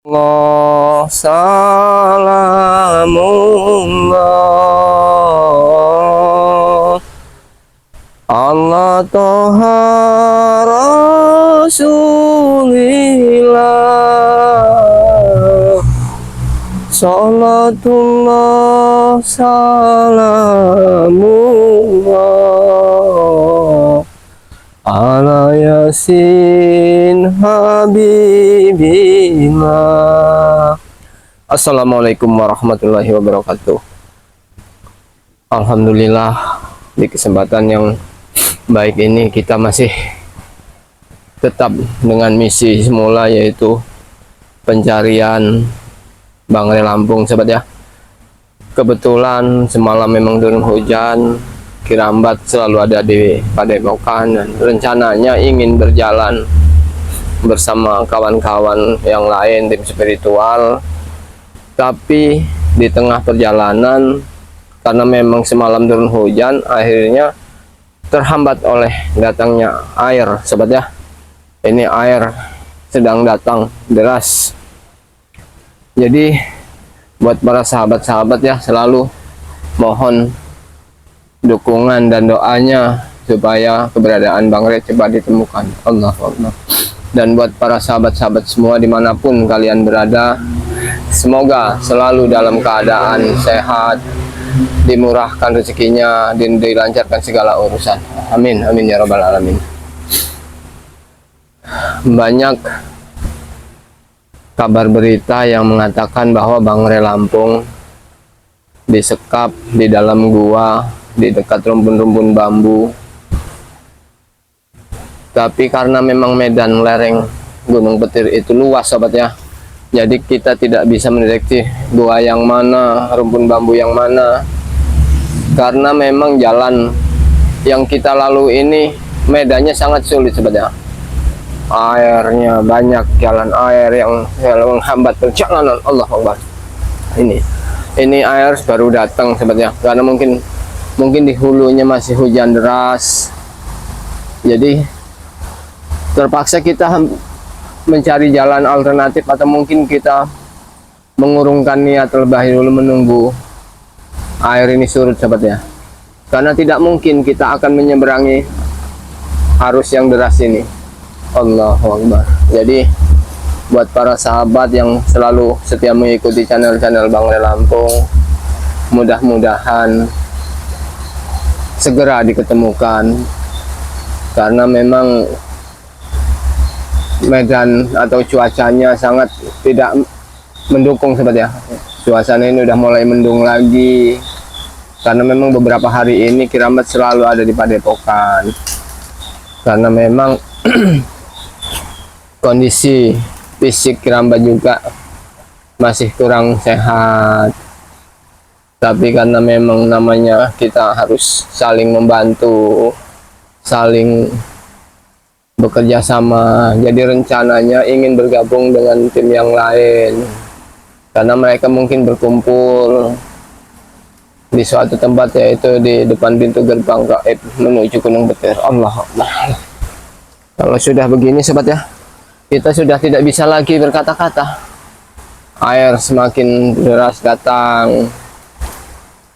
Allah salamullah Allah Toha Rasulillah Salatullah salamullah ala yasin habibillah. Assalamualaikum warahmatullahi wabarakatuh. Alhamdulillah, di kesempatan yang baik ini kita masih tetap dengan misi semula, yaitu pencarian Bangre Lampung, sahabat ya. Kebetulan semalam memang turun hujan, Kirambat selalu ada di Padepokan, dan rencananya ingin berjalan bersama kawan-kawan yang lain tim spiritual, tapi di tengah perjalanan karena memang semalam turun hujan, akhirnya terhambat oleh datangnya air, sahabat ya. Ini air sedang datang deras, jadi buat para sahabat-sahabat ya, selalu mohon dukungan dan doanya supaya keberadaan Bangre cepat ditemukan. Allahu Akbar. Dan buat para sahabat-sahabat semua dimanapun kalian berada, semoga selalu dalam keadaan sehat, dimurahkan rezekinya, dan dilancarkan segala urusan. Amin, amin ya rabbal alamin. Banyak kabar berita yang mengatakan bahwa Bangre Lampung disekap di dalam gua di dekat rumpun-rumpun bambu. Tapi karena memang medan lereng Gunung Petir itu luas, sahabat ya, jadi kita tidak bisa mendeteksi gua yang mana, rumpun bambu yang mana, karena memang jalan yang kita lalui ini medannya sangat sulit, sahabat ya. Airnya banyak, jalan air yang menghambat perjalanan. Allah Akbar. Ini air baru datang, sahabat ya, karena mungkin di hulunya masih hujan deras, jadi terpaksa kita mencari jalan alternatif, atau mungkin kita mengurungkan niat terlebih dahulu menunggu air ini surut, sahabat ya, karena tidak mungkin kita akan menyeberangi arus yang deras ini. Allahu Akbar. Jadi buat para sahabat yang selalu setia mengikuti channel-channel Bangre Lampung, mudah-mudahan segera diketemukan, karena memang medan atau cuacanya sangat tidak mendukung, sahabat ya. Suasana ini udah mulai mendung lagi, karena memang beberapa hari ini Kirambat selalu ada di Padepokan, karena memang kondisi fisik Kirambat juga masih kurang sehat. Tapi karena memang namanya kita harus saling membantu, saling bekerja sama, jadi rencananya ingin bergabung dengan tim yang lain, karena mereka mungkin berkumpul di suatu tempat, yaitu di depan pintu gerbang gaib menuju Gunung Petir. Allah Allah. Kalau sudah begini, sobat ya, kita sudah tidak bisa lagi berkata-kata. Air semakin deras datang,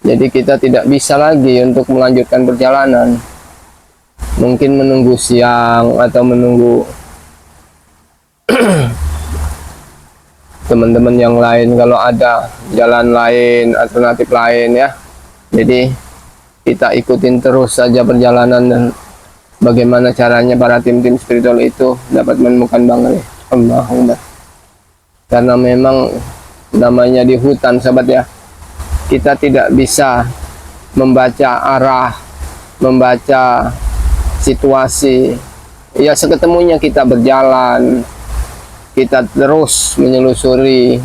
jadi kita tidak bisa lagi untuk melanjutkan perjalanan. Mungkin menunggu siang atau menunggu teman-teman yang lain kalau ada jalan lain, alternatif lain ya. Jadi kita ikutin terus saja perjalanan, dan bagaimana caranya para tim-tim spiritual itu dapat menemukan Bangre. Allahumma. Karena memang namanya di hutan, sahabat ya, kita tidak bisa membaca arah, membaca situasi. Ya, seketemunya kita berjalan, kita terus menyelusuri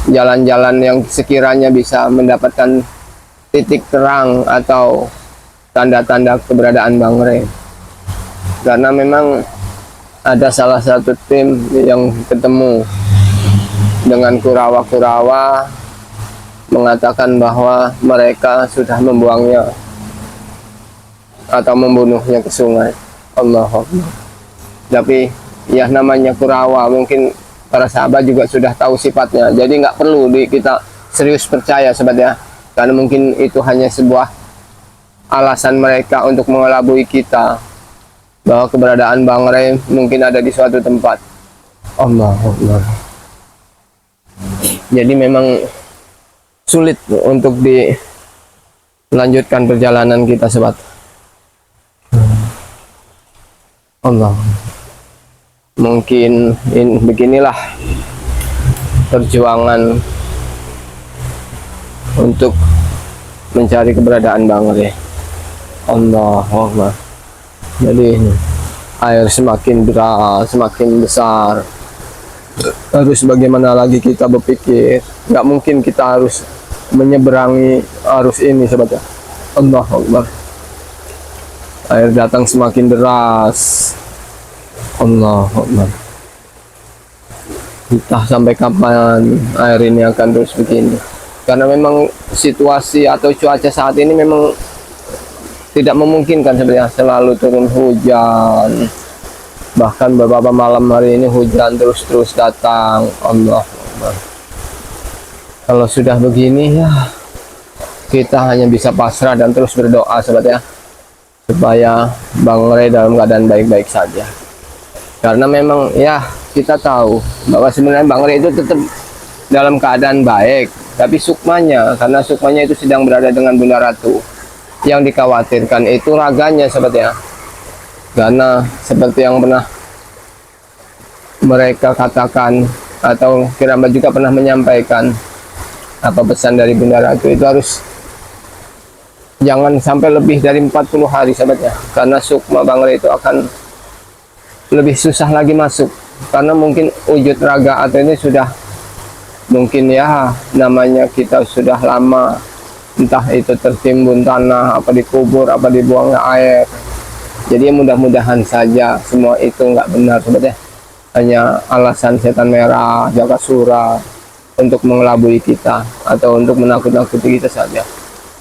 jalan-jalan yang sekiranya bisa mendapatkan titik terang atau tanda-tanda keberadaan Bangre. Karena memang ada salah satu tim yang ketemu dengan Kurawa-Kurawa, mengatakan bahwa mereka sudah membuangnya atau membunuhnya ke sungai. Allah. Tapi ya namanya Kurawa, mungkin para sahabat juga sudah tahu sifatnya, jadi nggak perlu kita serius percaya sobat ya, karena mungkin itu hanya sebuah alasan mereka untuk mengelabui kita bahwa keberadaan Bang Ray mungkin ada di suatu tempat. Allah. Jadi memang sulit untuk dilanjutkan perjalanan kita sobat. Allah. Mungkin beginilah perjuangan untuk mencari keberadaan Bang Ray. Allah. Jadi air semakin deras, semakin besar. Harus bagaimana lagi kita berpikir? Nggak mungkin kita harus menyeberangi arus ini sobat ya. Allah Akbar. Air datang semakin deras. Allah Akbar. Entah sampai kapan air ini akan terus begini. Karena memang situasi atau cuaca saat ini memang tidak memungkinkan sebenarnya selalu turun hujan. Bahkan beberapa malam hari ini hujan terus datang. Allah Akbar. Kalau sudah begini ya, kita hanya bisa pasrah dan terus berdoa sobat ya, supaya Bang Ray dalam keadaan baik-baik saja. Karena memang ya kita tahu bahwa sebenarnya Bang Ray itu tetap dalam keadaan baik, tapi sukmanya, karena sukmanya itu sedang berada dengan Bunda Ratu, yang dikhawatirkan itu raganya sobat ya. Karena seperti yang pernah mereka katakan, atau Kirabat juga pernah menyampaikan apa pesan dari Bunda Ratu, itu harus jangan sampai lebih dari 40 hari sobat ya, karena sukma Bang Ray itu akan lebih susah lagi masuk, karena mungkin wujud raga atau ini sudah mungkin ya namanya kita sudah lama, entah itu tertimbun tanah, apa dikubur, apa dibuangnya air. Jadi mudah-mudahan saja semua itu nggak benar sobat ya, hanya alasan setan merah, Jakasura untuk mengelabui kita atau untuk menakut-nakuti kita saja.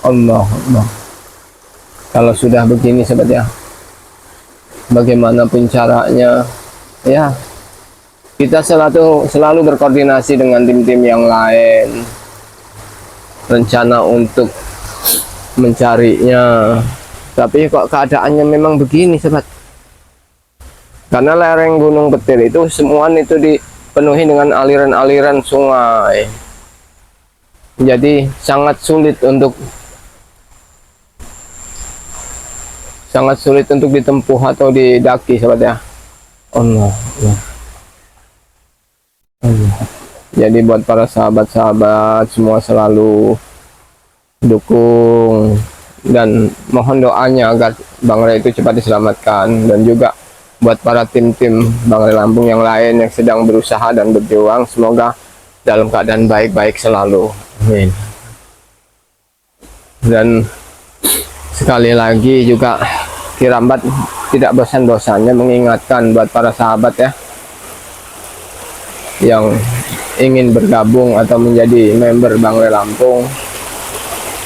Allah. Kalau sudah begini sobat ya, bagaimanapun caranya ya, kita selalu berkoordinasi dengan tim-tim yang lain, rencana untuk mencarinya. Tapi kok keadaannya memang begini sobat, karena lereng Gunung Petir itu semua itu dipenuhi dengan aliran-aliran sungai, jadi sangat sulit untuk ditempuh atau didaki sobat ya. Allah. Jadi buat para sahabat-sahabat semua selalu dukung dan mohon doanya agar Bang Ray itu cepat diselamatkan, dan juga buat para tim-tim Bang Ray Lampung yang lain yang sedang berusaha dan berjuang, semoga dalam keadaan baik-baik selalu. Amin. Dan sekali lagi juga Kirabat tidak bosan-bosannya mengingatkan buat para sahabat ya, yang ingin bergabung atau menjadi member Bang Ray Lampung,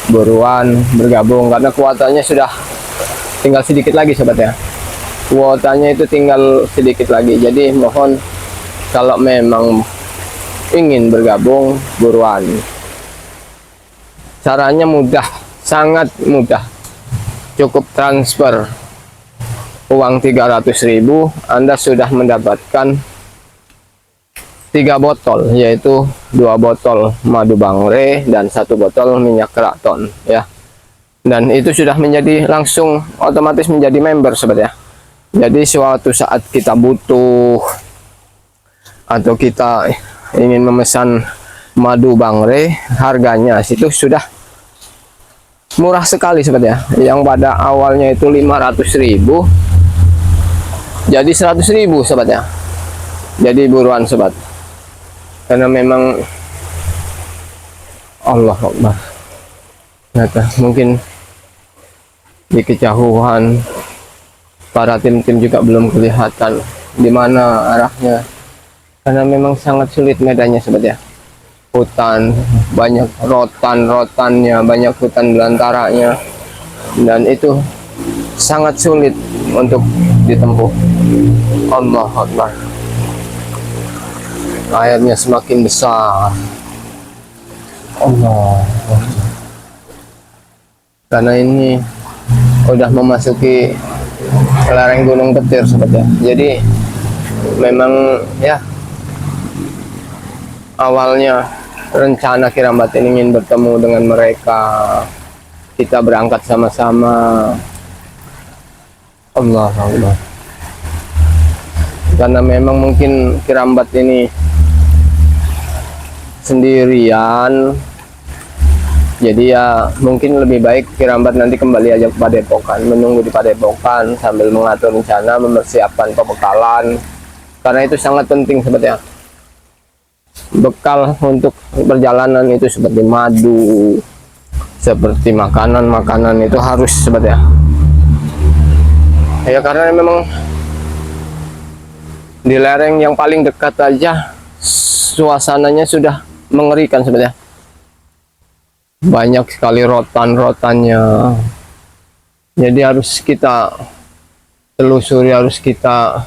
buruan bergabung, karena kuotanya sudah tinggal sedikit lagi sobat ya. Kuotanya itu tinggal sedikit lagi, jadi mohon kalau memang ingin bergabung buruan. Caranya mudah, sangat mudah. Cukup transfer uang 300.000, Anda sudah mendapatkan 3 botol, yaitu 2 botol madu Bang Ray dan 1 botol minyak keraton ya. Dan itu sudah menjadi langsung otomatis menjadi member sobat ya. Jadi suatu saat kita butuh atau kita ingin memesan madu Bang Ray, harganya situ sudah murah sekali sobat ya. Yang pada awalnya itu 500.000 jadi 100.000 sobat ya. Jadi buruan sobat, karena memang Allah Akbar, ternyata mungkin di kejauhan para tim-tim juga belum kelihatan di mana arahnya, karena memang sangat sulit medannya sobat ya. Hutan, banyak rotannya, banyak hutan belantaranya, dan itu sangat sulit untuk ditempuh. Allah Akbar. airnya semakin besar. Allah. Karena ini udah memasuki lereng Gunung Ketir sobatnya. Jadi memang ya awalnya rencana Kirambat ini ingin bertemu dengan mereka. Kita berangkat sama-sama. Allah Allah. Karena memang mungkin Kirambat ini sendirian, jadi ya mungkin lebih baik Kirambat nanti kembali aja ke Padepokan, menunggu di Padepokan sambil mengatur rencana, mempersiapkan pembekalan, karena itu sangat penting sebetulnya. Bekal untuk perjalanan itu seperti madu, seperti makanan-makanan itu harus sebetulnya. Ya karena memang di lereng yang paling dekat aja suasananya sudah mengerikan sebenarnya. Banyak sekali rotan-rotannya. Jadi harus kita telusuri, harus kita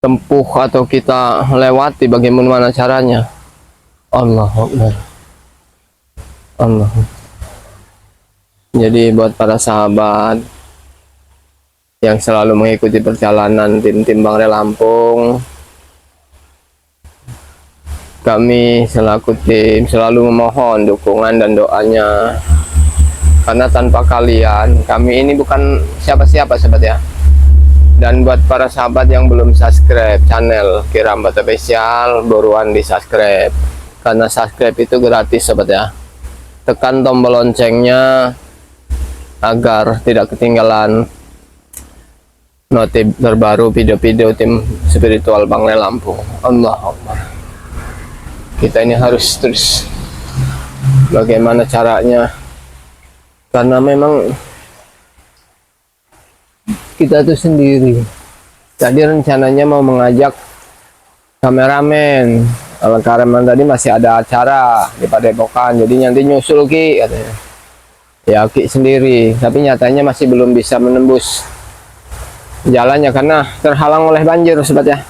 tempuh atau kita lewati bagaimana caranya. Allahu Akbar. Allah. Jadi buat para sahabat yang selalu mengikuti perjalanan tim Bangre Lampung, kami selaku tim selalu memohon dukungan dan doanya, karena tanpa kalian kami ini bukan siapa-siapa sobat ya. Dan buat para sahabat yang belum subscribe channel Kirambat Official, buruan di subscribe, karena subscribe itu gratis sobat ya. Tekan tombol loncengnya agar tidak ketinggalan notif terbaru video-video tim spiritual Bangre Lampung. Allah Allah. Kita ini harus terus bagaimana caranya, karena memang kita tuh sendiri. Tadi rencananya mau mengajak kameramen, kalau kameramen tadi masih ada acara di Padepokan, jadi nanti nyusul Ki katanya. Ya Ki sendiri, tapi nyatanya masih belum bisa menembus jalannya karena terhalang oleh banjir sobat ya.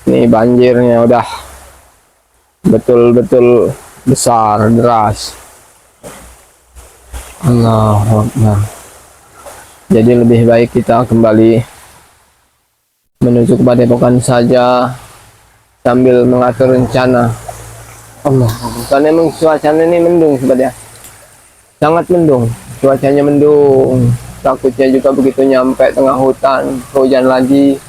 Ini banjirnya udah betul-betul besar, deras. Allahu Akbar. Jadi lebih baik kita kembali menuju ke Padepokan saja sambil mengatur rencana. Allah. Karena memang cuacanya ini mendung sobat ya. Sangat mendung, cuacanya mendung. Takutnya juga begitu nyampe tengah hutan hujan lagi,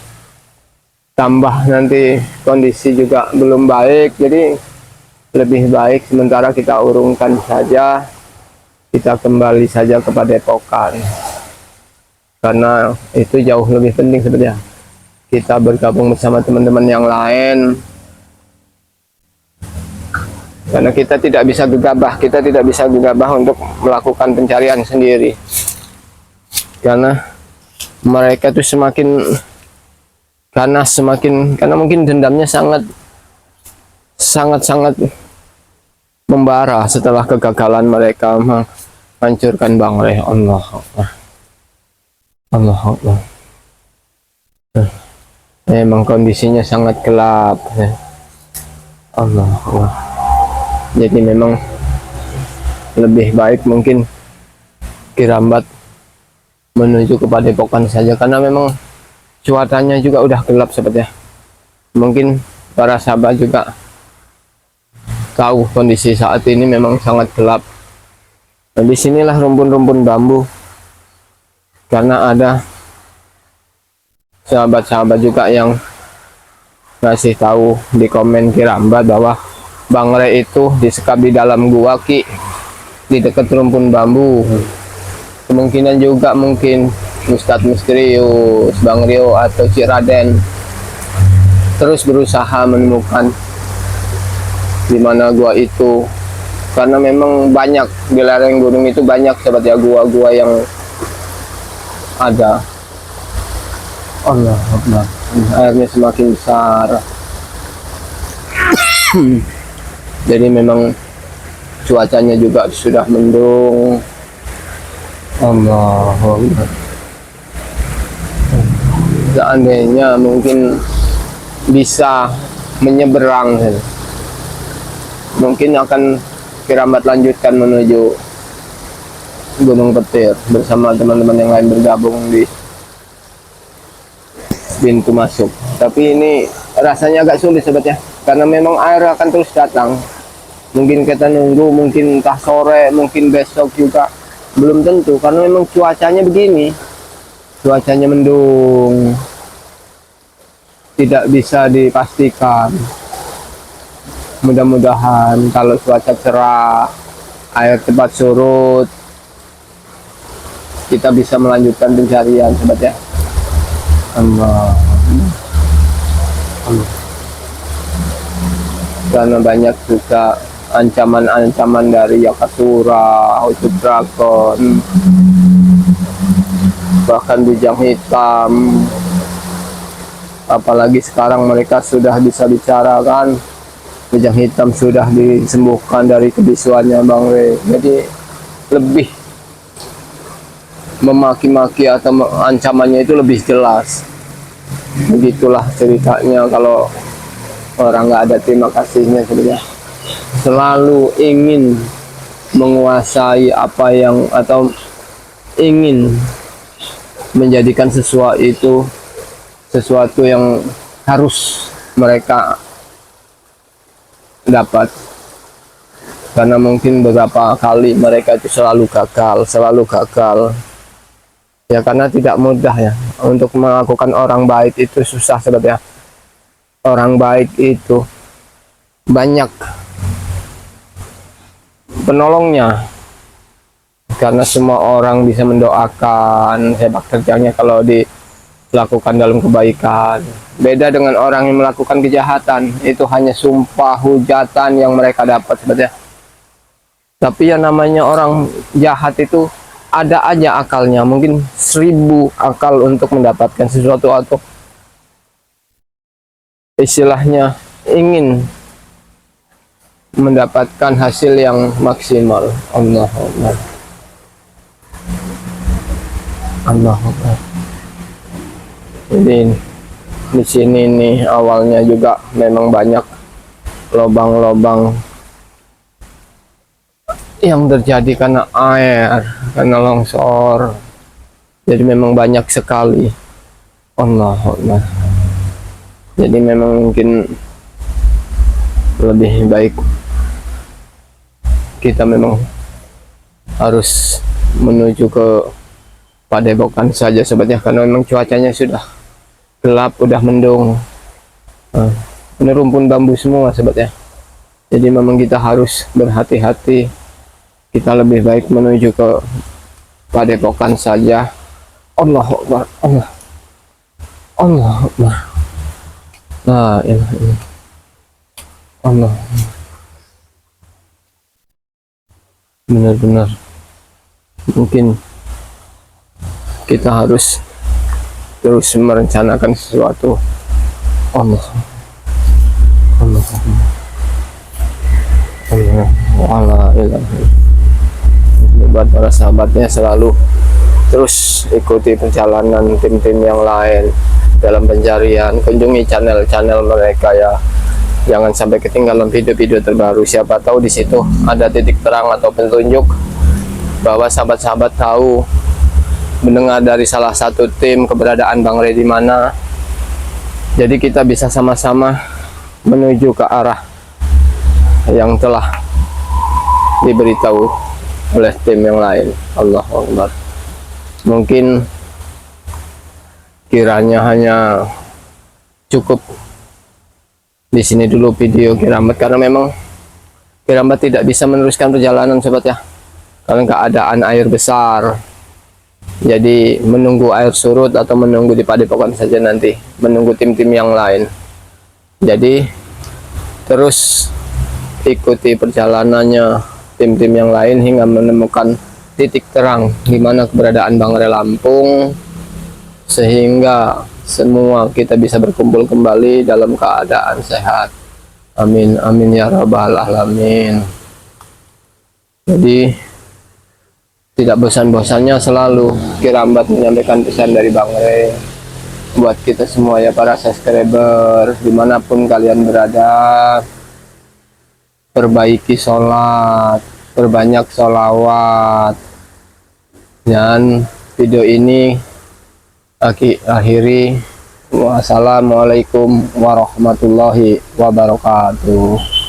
tambah nanti kondisi juga belum baik. Jadi lebih baik sementara kita urungkan saja, kita kembali saja ke Padepokan, karena itu jauh lebih penting sebenarnya. Kita bergabung bersama teman-teman yang lain, karena kita tidak bisa gegabah untuk melakukan pencarian sendiri. Karena mereka tuh semakin ganas, karena mungkin dendamnya sangat membara setelah kegagalan mereka menghancurkan Bangre. Allah Allah. Allah Allah. Memang kondisinya sangat gelap. Allah Allah. Jadi memang lebih baik mungkin Kirambat menuju ke Padepokan saja, karena memang cuacanya juga udah gelap sobat ya. Mungkin para sahabat juga tahu kondisi saat ini memang sangat gelap. Nah, disinilah rumpun-rumpun bambu, karena ada sahabat-sahabat juga yang ngasih tahu di komen Kirambat bahwa Bangre itu disekap di dalam gua Ki, di dekat rumpun bambu. Kemungkinan juga mungkin Ustadz Misterius, Bang Rio atau Cik Raden terus berusaha menemukan di mana gua itu, karena memang banyak di lereng gunung itu, banyak sobat ya gua-gua yang ada. Allah Akbar. Airnya semakin besar. Jadi memang cuacanya juga sudah mendung. Allah Akbar. Seandainya mungkin bisa menyeberang. Mungkin akan Keramat lanjutkan menuju Gunung Petir bersama teman-teman yang lain bergabung di pintu masuk. Tapi ini rasanya agak sulit sobat ya, karena memang air akan terus datang. Mungkin kita nunggu, mungkin entah sore, mungkin besok juga, belum tentu, karena memang cuacanya begini. Cuacanya mendung, tidak bisa dipastikan. Mudah-mudahan kalau cuaca cerah, air cepat surut, kita bisa melanjutkan pencarian sobat ya. Allah. Karena banyak juga ancaman-ancaman dari Yakasura, Ucut Dragon, bahkan Bujang Hitam. Apalagi sekarang mereka sudah bisa bicara kan, Bujang Hitam sudah disembuhkan dari kebisuannya Bang Rey. Jadi lebih memaki-maki atau ancamannya itu lebih jelas. Begitulah ceritanya kalau orang nggak ada terima kasihnya sebenarnya. Selalu ingin menguasai apa yang, atau ingin menjadikan sesuatu yang harus mereka dapat. Karena mungkin beberapa kali mereka itu selalu gagal. Ya karena tidak mudah ya untuk melakukan orang baik itu, susah sobat ya. Orang baik itu banyak penolongnya, karena semua orang bisa mendoakan sepak terjangnya kalau dilakukan dalam kebaikan. Beda dengan orang yang melakukan kejahatan, itu hanya sumpah hujatan yang mereka dapat sobat ya. Tapi yang namanya orang jahat itu ada aja akalnya, mungkin 1000 akal untuk mendapatkan sesuatu, atau istilahnya ingin mendapatkan hasil yang maksimal. Allah Allah. Allah Allah. Jadi di sini nih awalnya juga memang banyak lubang-lubang yang terjadi karena air, karena longsor. Jadi memang banyak sekali. Allah Allah. Jadi memang mungkin lebih baik kita memang harus menuju ke Padepokan saja sobatnya, karena memang cuacanya sudah gelap, udah mendung. Ini rumpun bambu semua sobatnya. Jadi memang kita harus berhati-hati. Kita lebih baik menuju ke Padepokan saja. Allahu Akbar. Allahu Akbar. La ilaha illallah. Allah. Benar-benar mungkin kita harus terus merencanakan sesuatu. Allah. Allah. Allah. Allah. Buat para sahabatnya selalu terus ikuti perjalanan tim-tim yang lain dalam pencarian. Kunjungi channel-channel mereka ya. Jangan sampai ketinggalan video-video terbaru. Siapa tahu di situ ada titik terang atau petunjuk bahwa sahabat-sahabat tahu mendengar dari salah satu tim keberadaan Bang Rey di mana. Jadi kita bisa sama-sama menuju ke arah yang telah diberitahu oleh tim yang lain. Allahu Akbar. Mungkin kiranya hanya cukup di sini dulu video Keramat, karena memang Keramat tidak bisa meneruskan perjalanan sobat ya, karena keadaan air besar. Jadi menunggu air surut atau menunggu di Padepokan saja nanti, menunggu tim-tim yang lain. Jadi terus ikuti perjalanannya tim-tim yang lain hingga menemukan titik terang di mana keberadaan Bang Rey Lampung, sehingga semua kita bisa berkumpul kembali dalam keadaan sehat. Amin amin ya rabbal alamin. Jadi tidak bosan-bosannya selalu Keramat menyampaikan pesan dari Bang Rey. buat kita semua ya para subscriber, dimanapun kalian berada. Perbaiki sholat, perbanyak sholawat, dan video ini akhiri. Wassalamualaikum warahmatullahi wabarakatuh.